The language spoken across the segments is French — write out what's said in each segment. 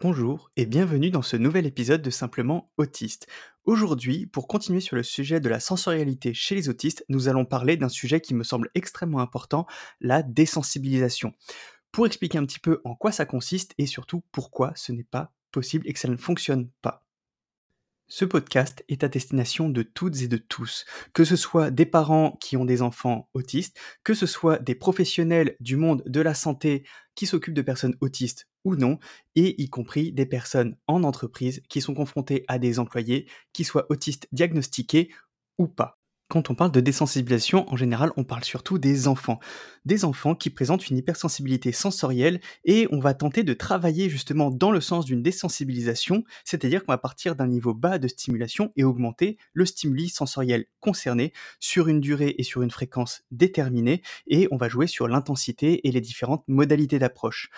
Bonjour et bienvenue dans ce nouvel épisode de Simplement Autiste. Aujourd'hui, pour continuer sur le sujet de la sensorialité chez les autistes, nous allons parler d'un sujet qui me semble extrêmement important, la désensibilisation. Pour expliquer un petit peu en quoi ça consiste et surtout pourquoi ce n'est pas possible et que ça ne fonctionne pas. Ce podcast est à destination de toutes et de tous, que ce soit des parents qui ont des enfants autistes, que ce soit des professionnels du monde de la santé qui s'occupent de personnes autistes ou non, et y compris des personnes en entreprise qui sont confrontées à des employés qui soient autistes diagnostiqués ou pas. Quand on parle de désensibilisation, en général, on parle surtout des enfants. Des enfants qui présentent une hypersensibilité sensorielle et on va tenter de travailler justement dans le sens d'une désensibilisation, c'est-à-dire qu'on va partir d'un niveau bas de stimulation et augmenter le stimuli sensoriel concerné sur une durée et sur une fréquence déterminée et on va jouer sur l'intensité et les différentes modalités d'approche.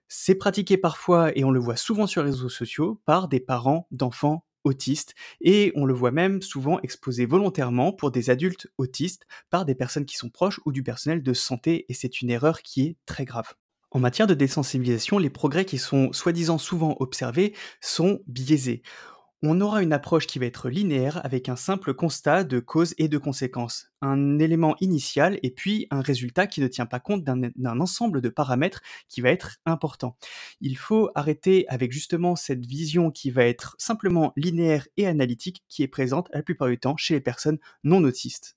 C'est pratiqué parfois, et on le voit souvent sur les réseaux sociaux, par des parents d'enfants autistes, et on le voit même souvent exposé volontairement pour des adultes autistes par des personnes qui sont proches ou du personnel de santé, et c'est une erreur qui est très grave. En matière de désensibilisation, les progrès qui sont soi-disant souvent observés sont biaisés. On aura une approche qui va être linéaire avec un simple constat de cause et de conséquence, un élément initial et puis un résultat qui ne tient pas compte d'un ensemble de paramètres qui va être important. Il faut arrêter avec justement cette vision qui va être simplement linéaire et analytique qui est présente la plupart du temps chez les personnes non autistes.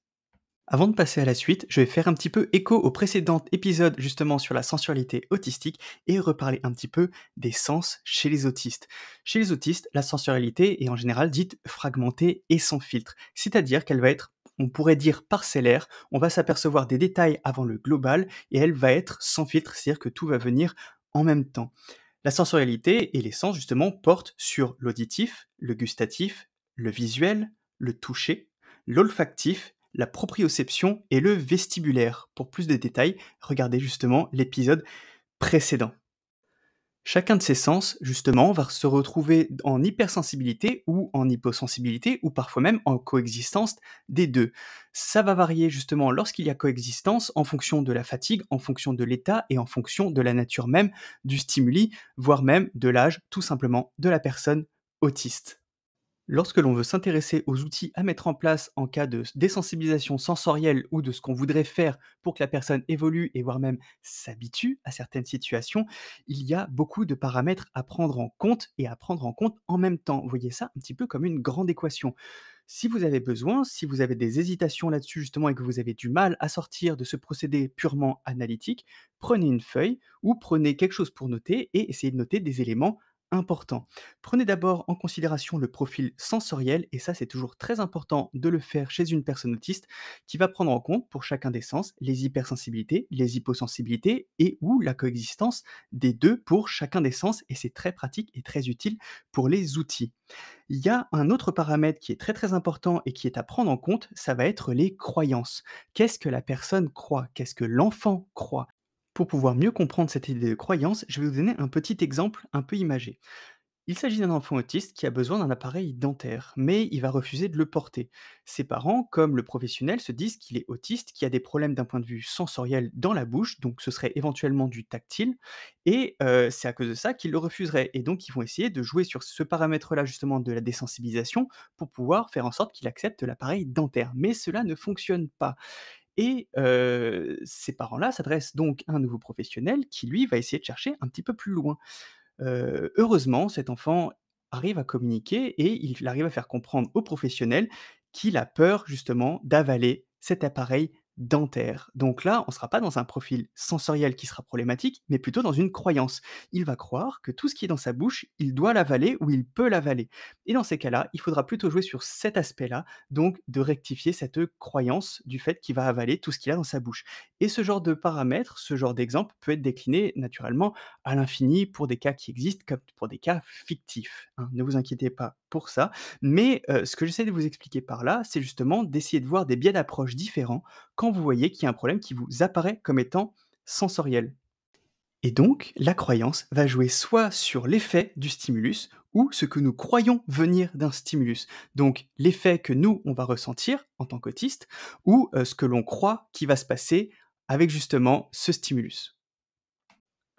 Avant de passer à la suite, je vais faire un petit peu écho au précédent épisode justement sur la sensualité autistique et reparler un petit peu des sens chez les autistes. Chez les autistes, la sensorialité est en général dite fragmentée et sans filtre, c'est-à-dire qu'elle va être, on pourrait dire parcellaire, on va s'apercevoir des détails avant le global et elle va être sans filtre, c'est-à-dire que tout va venir en même temps. La sensorialité et les sens justement portent sur l'auditif, le gustatif, le visuel, le toucher, l'olfactif, la proprioception et le vestibulaire. Pour plus de détails, regardez justement l'épisode précédent. Chacun de ces sens, justement, va se retrouver en hypersensibilité ou en hyposensibilité ou parfois même en coexistence des deux. Ça va varier justement lorsqu'il y a coexistence en fonction de la fatigue, en fonction de l'état et en fonction de la nature même du stimuli, voire même de l'âge tout simplement de la personne autiste. Lorsque l'on veut s'intéresser aux outils à mettre en place en cas de désensibilisation sensorielle ou de ce qu'on voudrait faire pour que la personne évolue et voire même s'habitue à certaines situations, il y a beaucoup de paramètres à prendre en compte et à prendre en compte en même temps. Vous voyez ça un petit peu comme une grande équation. Si vous avez besoin, si vous avez des hésitations là-dessus justement et que vous avez du mal à sortir de ce procédé purement analytique, prenez une feuille ou prenez quelque chose pour noter et essayez de noter des éléments importants. Prenez d'abord en considération le profil sensoriel, et ça c'est toujours très important de le faire chez une personne autiste, qui va prendre en compte pour chacun des sens les hypersensibilités, les hyposensibilités et ou la coexistence des deux pour chacun des sens, et c'est très pratique et très utile pour les outils. Il y a un autre paramètre qui est très très important et qui est à prendre en compte, ça va être les croyances. Qu'est-ce que la personne croit? Qu'est-ce que l'enfant croit? Pour pouvoir mieux comprendre cette idée de croyance, je vais vous donner un petit exemple un peu imagé. Il s'agit d'un enfant autiste qui a besoin d'un appareil dentaire, mais il va refuser de le porter. Ses parents, comme le professionnel, se disent qu'il est autiste, qu'il a des problèmes d'un point de vue sensoriel dans la bouche, donc ce serait éventuellement du tactile, et c'est à cause de ça qu'ils le refuseraient. Et donc ils vont essayer de jouer sur ce paramètre-là justement de la désensibilisation pour pouvoir faire en sorte qu'il accepte l'appareil dentaire. Mais cela ne fonctionne pas. Et ces parents-là s'adressent donc à un nouveau professionnel qui lui va essayer de chercher un petit peu plus loin. Heureusement, cet enfant arrive à communiquer et il arrive à faire comprendre au professionnel qu'il a peur justement d'avaler cet appareil dentaire. Donc là, on ne sera pas dans un profil sensoriel qui sera problématique, mais plutôt dans une croyance. Il va croire que tout ce qui est dans sa bouche, il doit l'avaler ou il peut l'avaler. Et dans ces cas-là, il faudra plutôt jouer sur cet aspect-là, donc de rectifier cette croyance du fait qu'il va avaler tout ce qu'il a dans sa bouche. Et ce genre de paramètres, ce genre d'exemple peut être décliné naturellement à l'infini pour des cas qui existent comme pour des cas fictifs, hein. Ne vous inquiétez pas pour ça. Mais ce que j'essaie de vous expliquer par là, c'est justement d'essayer de voir des biais d'approche différents quand vous voyez qu'il y a un problème qui vous apparaît comme étant sensoriel. Et donc, la croyance va jouer soit sur l'effet du stimulus ou ce que nous croyons venir d'un stimulus. Donc, l'effet que nous, on va ressentir en tant qu'autiste ou ce que l'on croit qui va se passer avec justement ce stimulus.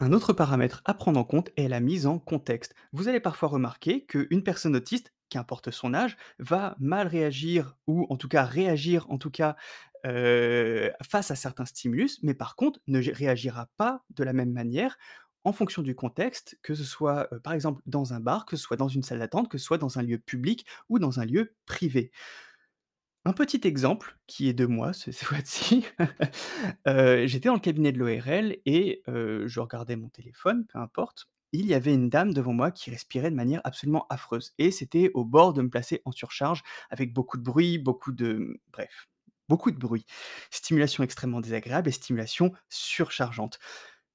Un autre paramètre à prendre en compte est la mise en contexte. Vous allez parfois remarquer qu'une personne autiste, qu'importe son âge, va mal réagir ou en tout cas réagir en tout cas face à certains stimulus, mais par contre ne réagira pas de la même manière en fonction du contexte, que ce soit par exemple dans un bar, que ce soit dans une salle d'attente, que ce soit dans un lieu public ou dans un lieu privé. Un petit exemple qui est de moi cette fois-ci. J'étais dans le cabinet de l'ORL et je regardais mon téléphone, peu importe. Il y avait une dame devant moi qui respirait de manière absolument affreuse et c'était au bord de me placer en surcharge avec beaucoup de bruit, beaucoup de bref, beaucoup de bruit. Stimulation extrêmement désagréable et stimulation surchargeante.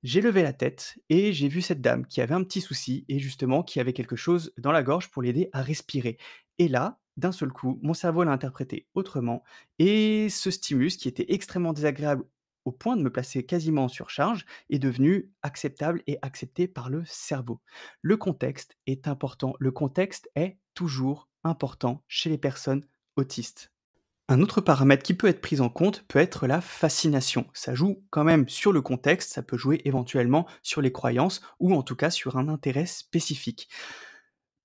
J'ai levé la tête et j'ai vu cette dame qui avait un petit souci et justement qui avait quelque chose dans la gorge pour l'aider à respirer. Et là, d'un seul coup, mon cerveau l'a interprété autrement et ce stimulus qui était extrêmement désagréable au point de me placer quasiment en surcharge est devenu acceptable et accepté par le cerveau. Le contexte est important. Le contexte est toujours important chez les personnes autistes. Un autre paramètre qui peut être pris en compte peut être la fascination. Ça joue quand même sur le contexte, ça peut jouer éventuellement sur les croyances ou en tout cas sur un intérêt spécifique.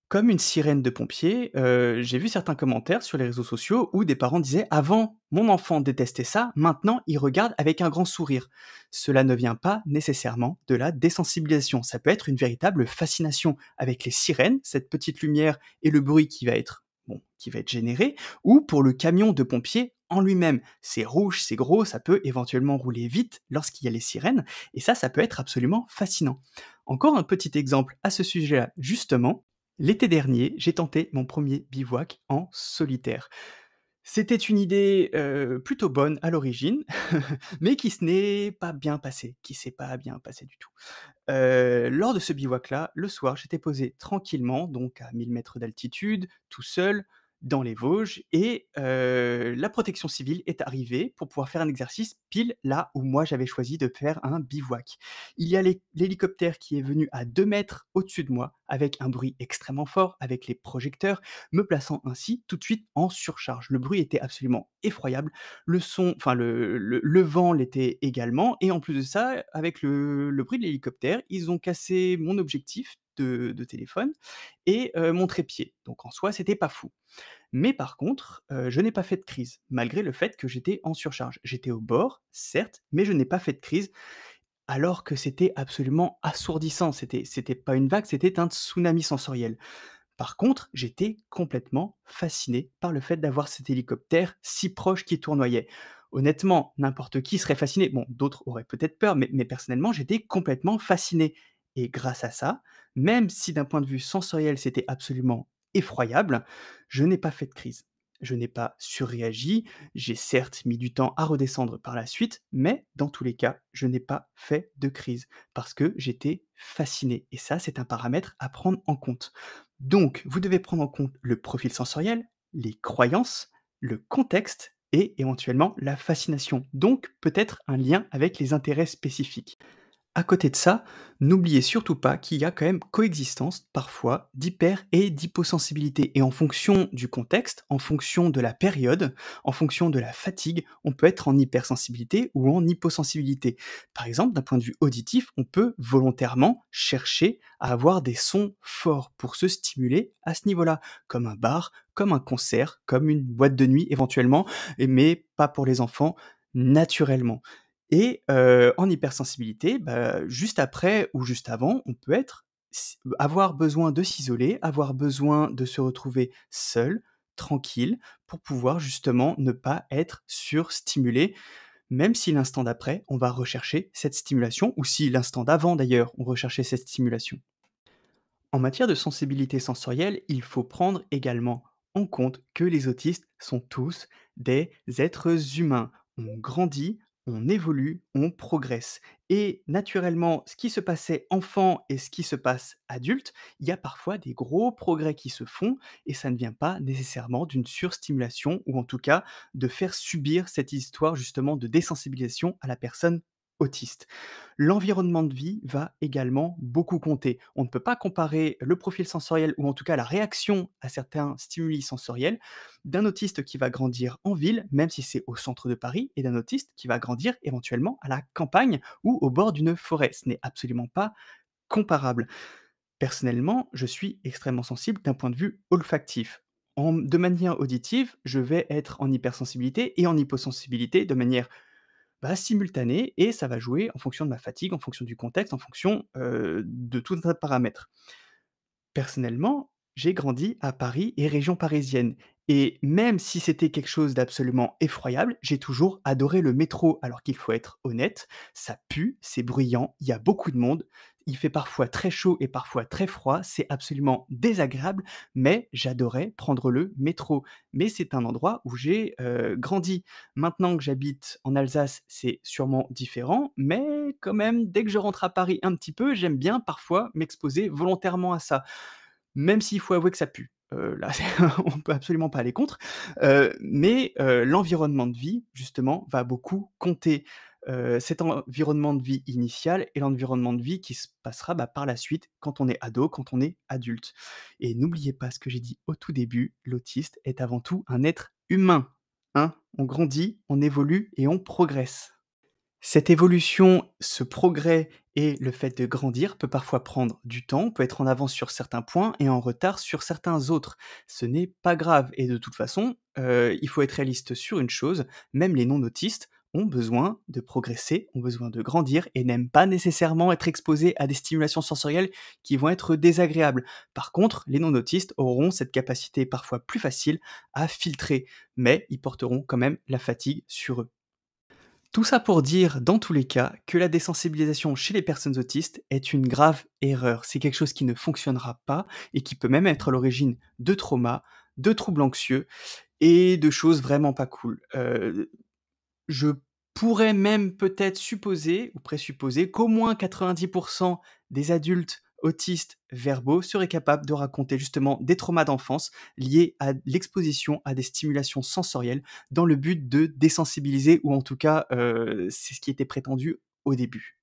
Comme une sirène de pompiers, j'ai vu certains commentaires sur les réseaux sociaux où des parents disaient: «Avant, mon enfant détestait ça, maintenant il regarde avec un grand sourire». Cela ne vient pas nécessairement de la désensibilisation, ça peut être une véritable fascination avec les sirènes, cette petite lumière et le bruit qui va être, bon, qui va être généré, ou pour le camion de pompiers en lui-même. C'est rouge, c'est gros, ça peut éventuellement rouler vite lorsqu'il y a les sirènes et ça peut être absolument fascinant. Encore un petit exemple à ce sujet-là, justement. L'été dernier, j'ai tenté mon premier bivouac en solitaire. C'était une idée, plutôt bonne à l'origine, mais qui se n'est pas bien passée, qui s'est pas bien passée du tout. Lors de ce bivouac-là, le soir, j'étais posé tranquillement, donc à 1000 mètres d'altitude, tout seul, dans les Vosges et la protection civile est arrivée pour pouvoir faire un exercice pile là où moi j'avais choisi de faire un bivouac. Il y a l'hélicoptère qui est venu à 2 mètres au-dessus de moi, avec un bruit extrêmement fort, avec les projecteurs, me plaçant ainsi tout de suite en surcharge. Le bruit était absolument effroyable, le son enfin le vent l'était également et en plus de ça, avec le bruit de l'hélicoptère, ils ont cassé mon objectif de téléphone et mon trépied. Donc en soi, c'était pas fou. Mais par contre, je n'ai pas fait de crise, malgré le fait que j'étais en surcharge. J'étais au bord, certes, mais je n'ai pas fait de crise, alors que c'était absolument assourdissant. C'était pas une vague, c'était un tsunami sensoriel. Par contre, j'étais complètement fasciné par le fait d'avoir cet hélicoptère si proche qui tournoyait. Honnêtement, n'importe qui serait fasciné. Bon, d'autres auraient peut-être peur, mais personnellement, j'étais complètement fasciné. Et grâce à ça, même si d'un point de vue sensoriel, c'était absolument effroyable, je n'ai pas fait de crise. Je n'ai pas surréagi, j'ai certes mis du temps à redescendre par la suite, mais dans tous les cas, je n'ai pas fait de crise parce que j'étais fasciné. Et ça, c'est un paramètre à prendre en compte. Donc, vous devez prendre en compte le profil sensoriel, les croyances, le contexte et éventuellement la fascination. Donc, peut-être un lien avec les intérêts spécifiques. À côté de ça, n'oubliez surtout pas qu'il y a quand même coexistence parfois d'hyper et d'hyposensibilité et en fonction du contexte, en fonction de la période, en fonction de la fatigue, on peut être en hypersensibilité ou en hyposensibilité. Par exemple, d'un point de vue auditif, on peut volontairement chercher à avoir des sons forts pour se stimuler à ce niveau-là, comme un bar, comme un concert, comme une boîte de nuit éventuellement, mais pas pour les enfants, naturellement. Et en hypersensibilité, bah, juste après ou juste avant, on peut avoir besoin de s'isoler, avoir besoin de se retrouver seul, tranquille, pour pouvoir justement ne pas être surstimulé, même si l'instant d'après, on va rechercher cette stimulation ou si l'instant d'avant d'ailleurs, on recherchait cette stimulation. En matière de sensibilité sensorielle, il faut prendre également en compte que les autistes sont tous des êtres humains. On grandit, on évolue, on progresse. Et naturellement, ce qui se passait enfant et ce qui se passe adulte, il y a parfois des gros progrès qui se font et ça ne vient pas nécessairement d'une surstimulation ou en tout cas de faire subir cette histoire justement de désensibilisation à la personne autistes. L'environnement de vie va également beaucoup compter. On ne peut pas comparer le profil sensoriel ou en tout cas la réaction à certains stimuli sensoriels d'un autiste qui va grandir en ville, même si c'est au centre de Paris, et d'un autiste qui va grandir éventuellement à la campagne ou au bord d'une forêt. Ce n'est absolument pas comparable. Personnellement, je suis extrêmement sensible d'un point de vue olfactif. De manière auditive, je vais être en hypersensibilité et en hyposensibilité de manière simultanée, et ça va jouer en fonction de ma fatigue, en fonction du contexte, en fonction de tout un tas de paramètres. Personnellement, j'ai grandi à Paris et région parisienne, et même si c'était quelque chose d'absolument effroyable, j'ai toujours adoré le métro. Alors qu'il faut être honnête, ça pue, c'est bruyant, il y a beaucoup de monde, il fait parfois très chaud et parfois très froid, c'est absolument désagréable, mais j'adorais prendre le métro. Mais c'est un endroit où j'ai, grandi. Maintenant que j'habite en Alsace, c'est sûrement différent, mais quand même, dès que je rentre à Paris un petit peu, j'aime bien parfois m'exposer volontairement à ça. Même s'il faut avouer que ça pue. Là, c'est on peut absolument pas aller contre, mais l'environnement de vie, justement, va beaucoup compter. Cet environnement de vie initial et l'environnement de vie qui se passera, par la suite, quand on est ado, quand on est adulte. Et n'oubliez pas ce que j'ai dit au tout début, l'autiste est avant tout un être humain, hein? On grandit, on évolue et on progresse. Cette évolution, ce progrès et le fait de grandir peut parfois prendre du temps, on peut être en avance sur certains points et en retard sur certains autres. Ce n'est pas grave et de toute façon, il faut être réaliste sur une chose, même les non-autistes ont besoin de progresser, ont besoin de grandir et n'aiment pas nécessairement être exposés à des stimulations sensorielles qui vont être désagréables. Par contre, les non-autistes auront cette capacité parfois plus facile à filtrer, mais ils porteront quand même la fatigue sur eux. Tout ça pour dire, dans tous les cas, que la désensibilisation chez les personnes autistes est une grave erreur. C'est quelque chose qui ne fonctionnera pas et qui peut même être à l'origine de traumas, de troubles anxieux et de choses vraiment pas cool. Je pourrais même peut-être supposer ou présupposer qu'au moins 90 des adultes autistes verbaux seraient capables de raconter justement des traumas d'enfance liés à l'exposition à des stimulations sensorielles dans le but de désensibiliser ou en tout cas, c'est ce qui était prétendu au début.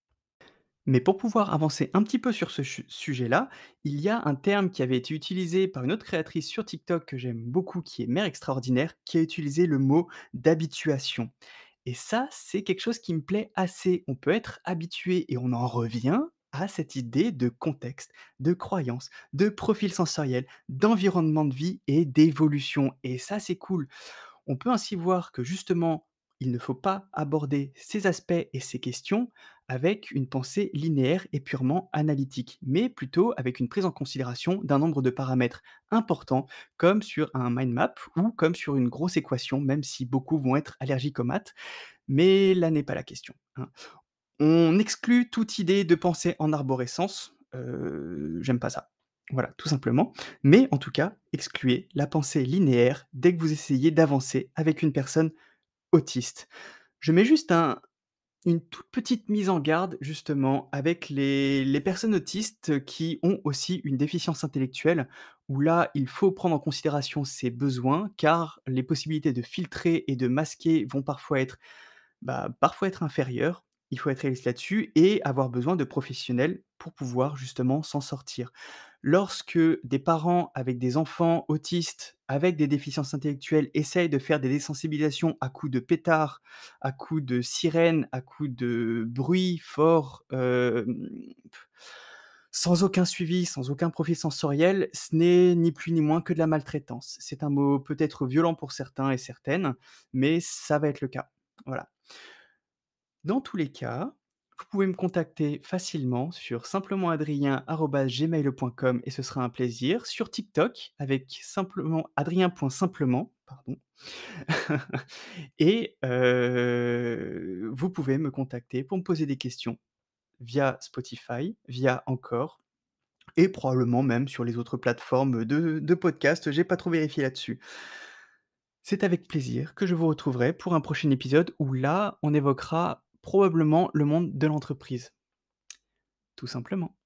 Mais pour pouvoir avancer un petit peu sur ce sujet-là, il y a un terme qui avait été utilisé par une autre créatrice sur TikTok que j'aime beaucoup, qui est Mère Extraordinaire, qui a utilisé le mot d'habituation. Et ça, c'est quelque chose qui me plaît assez. On peut être habitué et on en revient à cette idée de contexte, de croyance, de profil sensoriel, d'environnement de vie et d'évolution. Et ça, c'est cool. On peut ainsi voir que justement, il ne faut pas aborder ces aspects et ces questions avec une pensée linéaire et purement analytique, mais plutôt avec une prise en considération d'un nombre de paramètres importants, comme sur un mind map ou comme sur une grosse équation, même si beaucoup vont être allergiques aux maths, mais là n'est pas la question, hein. On exclut toute idée de pensée en arborescence, j'aime pas ça. Voilà, tout simplement. Mais en tout cas, excluez la pensée linéaire dès que vous essayez d'avancer avec une personne autiste. Je mets juste une toute petite mise en garde justement avec les personnes autistes qui ont aussi une déficience intellectuelle, où là, il faut prendre en considération ses besoins, car les possibilités de filtrer et de masquer vont parfois être inférieur. Il faut être réaliste là-dessus et avoir besoin de professionnels pour pouvoir justement s'en sortir. Lorsque des parents avec des enfants autistes, avec des déficiences intellectuelles, essayent de faire des désensibilisations à coups de pétards, à coups de sirènes, à coups de bruit fort, sans aucun suivi, sans aucun profil sensoriel, ce n'est ni plus ni moins que de la maltraitance. C'est un mot peut-être violent pour certains et certaines, mais ça va être le cas. Voilà. Dans tous les cas, vous pouvez me contacter facilement sur simplemengadrien@gmail.com et ce sera un plaisir. Sur TikTok avec simplement adrien.simplement, pardon. Et vous pouvez me contacter pour me poser des questions via Spotify, via Anchor et probablement même sur les autres plateformes de podcast, j'ai pas trop vérifié là-dessus. C'est avec plaisir que je vous retrouverai pour un prochain épisode où là, on évoquera probablement le monde de l'entreprise, tout simplement.